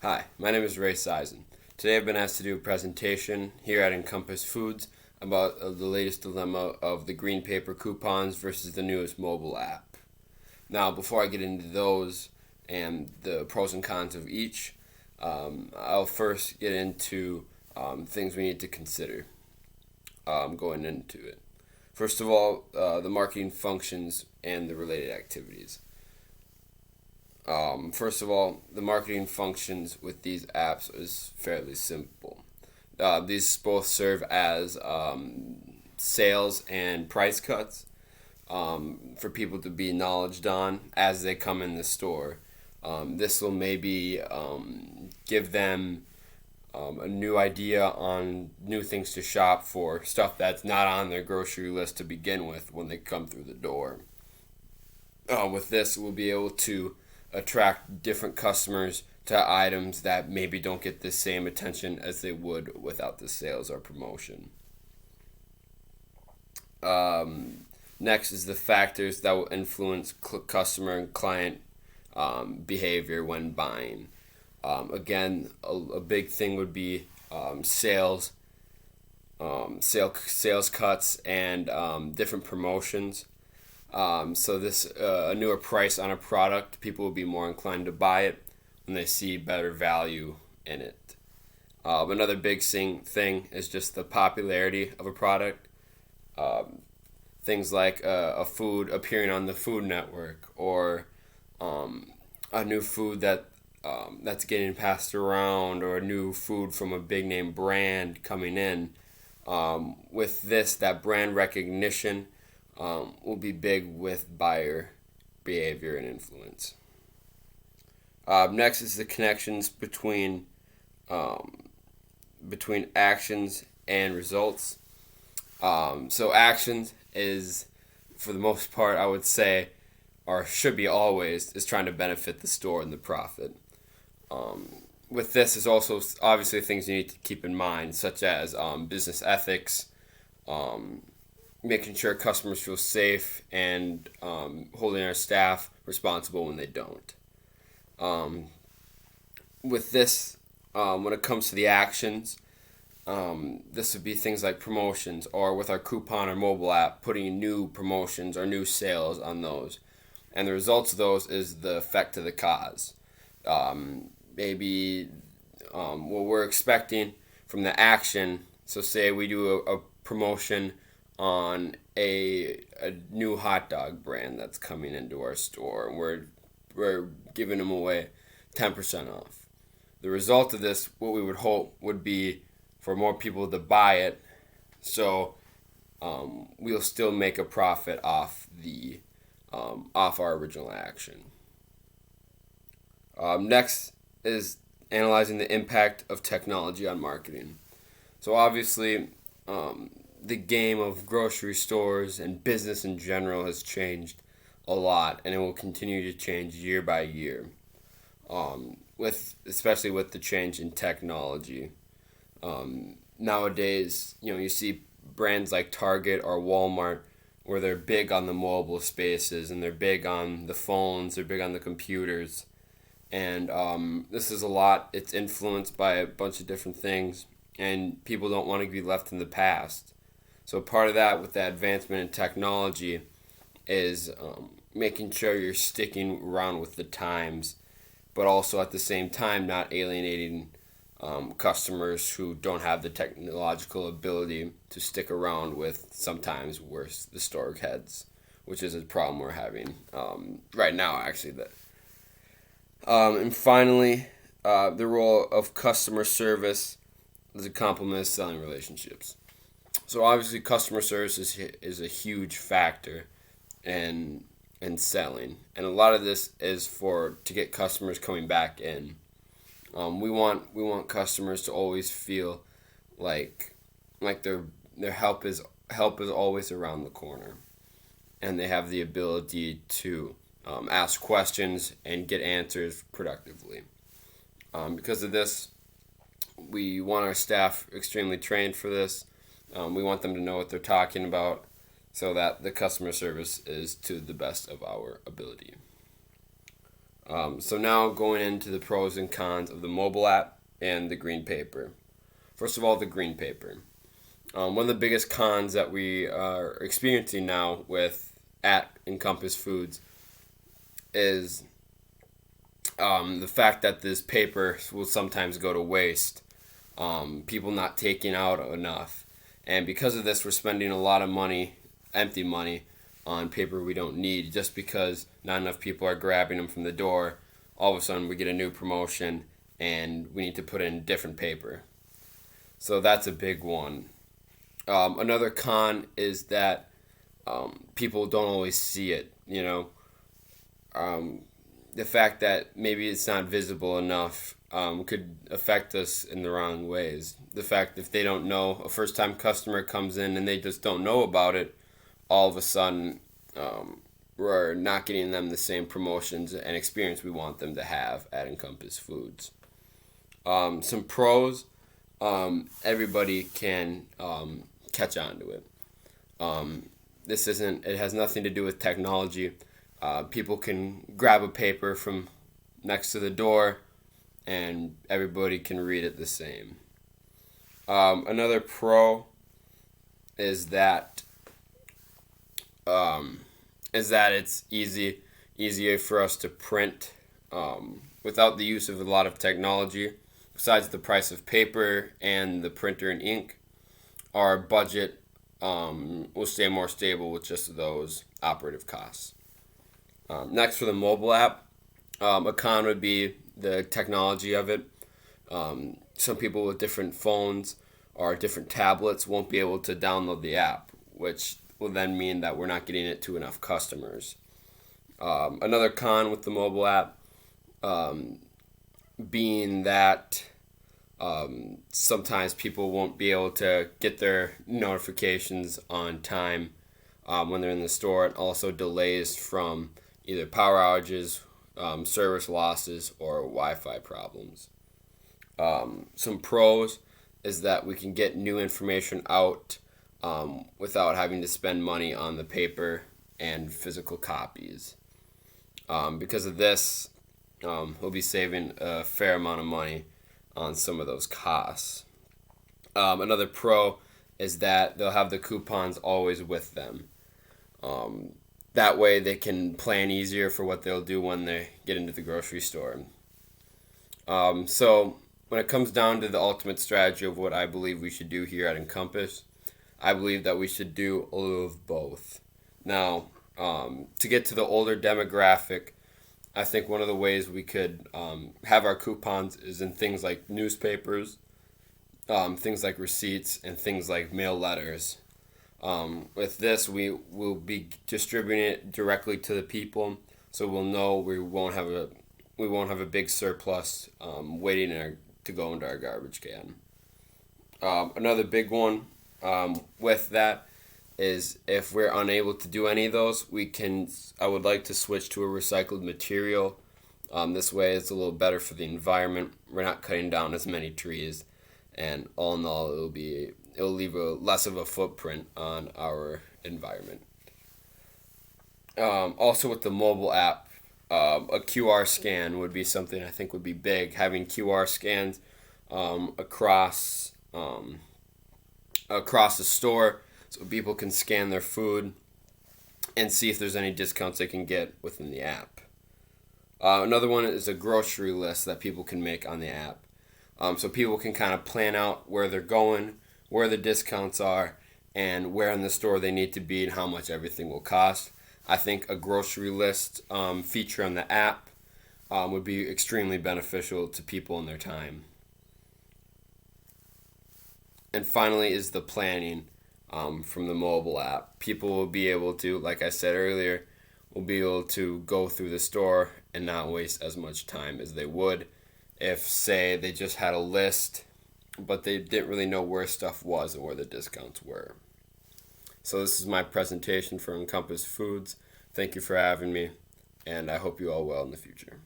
Hi, my name is Ray Sizen. Today I've been asked to do a presentation here at Encompass Foods about the latest dilemma of the green paper coupons versus the newest mobile app. Now, before I get into those and the pros and cons of each, I'll first get into things we need to consider going into it. First of all, the marketing functions and the related activities. First of all, the marketing functions with these apps is fairly simple. These both serve as sales and price cuts for people to be knowledged on as they come in the store. This will maybe give them a new idea on new things to shop for, stuff that's not on their grocery list to begin with when they come through the door. With this, we'll be able to attract different customers to items that maybe don't get the same attention as they would without the sales or promotion. Next is the factors that will influence customer and client behavior when buying. Again, a big thing would be sales cuts, and different promotions. So this a newer price on a product, people will be more inclined to buy it when they see better value in it. Another big thing is just the popularity of a product. Things like a food appearing on the Food Network, or a new food that's getting passed around, or a new food from a big name brand coming in. With this, that brand recognition will be big with buyer behavior and influence. Next is the connections between actions and results. So actions is, for the most part, I would say, or should be always, is trying to benefit the store and the profit. With this is also obviously things you need to keep in mind, such as business ethics, making sure customers feel safe, and holding our staff responsible when they don't. With this, when it comes to the actions, this would be things like promotions, or with our coupon or mobile app, putting new promotions or new sales on those. And the results of those is the effect to the cause. Maybe what we're expecting from the action. So say we do a promotion on a new hot dog brand that's coming into our store, and we're giving them away 10% off. The result of this, what we would hope, would be for more people to buy it, so we'll still make a profit off our original action. Next is analyzing the impact of technology on marketing. So obviously, the game of grocery stores and business in general has changed a lot, and it will continue to change year by year. Especially with the change in technology. Nowadays, you see brands like Target or Walmart, where they're big on the mobile spaces, and they're big on the phones, they're big on the computers. And this is a lot. It's influenced by a bunch of different things, and people don't want to be left in the past. So part of that, with the advancement in technology, is making sure you're sticking around with the times, but also at the same time not alienating customers who don't have the technological ability to stick around with sometimes worse the store heads, which is a problem we're having right now, actually. And finally, the role of customer service as a complement of selling relationships. So obviously, customer service is a huge factor in selling, and a lot of this is to get customers coming back in. We want customers to always feel like their help is always around the corner, and they have the ability to ask questions and get answers productively. Because of this, we want our staff extremely trained for this. We want them to know what they're talking about, so that the customer service is to the best of our ability. So now going into the pros and cons of the mobile app and the green paper. First of all, the green paper. One of the biggest cons that we are experiencing now at Encompass Foods is the fact that this paper will sometimes go to waste. People not taking out enough. And because of this, we're spending a lot of money, empty money, on paper we don't need just because not enough people are grabbing them from the door. All of a sudden, we get a new promotion and we need to put in different paper. So that's a big one. Another con is that people don't always see it, you know. The fact that maybe it's not visible enough could affect us in the wrong ways. The fact if they don't know, a first time customer comes in and they just don't know about it, all of a sudden we're not getting them the same promotions and experience we want them to have at Encompass Foods. Some pros, everybody can catch on to it. It has nothing to do with technology. People can grab a paper from next to the door and everybody can read it the same. Another pro is that it's easier for us to print without the use of a lot of technology. Besides the price of paper and the printer and ink, our budget will stay more stable with just those operative costs. Next, for the mobile app, a con would be the technology of it. Some people with different phones or different tablets won't be able to download the app, which will then mean that we're not getting it to enough customers. Another con with the mobile app being that sometimes people won't be able to get their notifications on time when they're in the store, and also delays from either power outages, service losses, or Wi-Fi problems. Some pros is that we can get new information out without having to spend money on the paper and physical copies. Because of this, we'll be saving a fair amount of money on some of those costs. Another pro is that they'll have the coupons always with them. That way they can plan easier for what they'll do when they get into the grocery store. So when it comes down to the ultimate strategy of what I believe we should do here at Encompass, I believe that we should do a little of both. Now, to get to the older demographic, I think one of the ways we could have our coupons is in things like newspapers, things like receipts, and things like mail letters. With this, we will be distributing it directly to the people, so we'll know we won't have a big surplus waiting to go into our garbage can. Another big one with that is if we're unable to do any of those, I would like to switch to a recycled material. This way it's a little better for the environment. We're not cutting down as many trees, and all in all it'll leave less of a footprint on our environment. Also with the mobile app, a QR scan would be something I think would be big. Having QR scans across the store, so people can scan their food and see if there's any discounts they can get within the app. Another one is a grocery list that people can make on the app. So people can kind of plan out where they're going, where the discounts are, and where in the store they need to be and how much everything will cost. I think a grocery list feature on the app would be extremely beneficial to people in their time. And finally is the planning from the mobile app. People will be able to, like I said earlier, will be able to go through the store and not waste as much time as they would if, say, they just had a list, but they didn't really know where stuff was and where the discounts were. So this is my presentation for Encompass Foods. Thank you for having me, and I hope you all well in the future.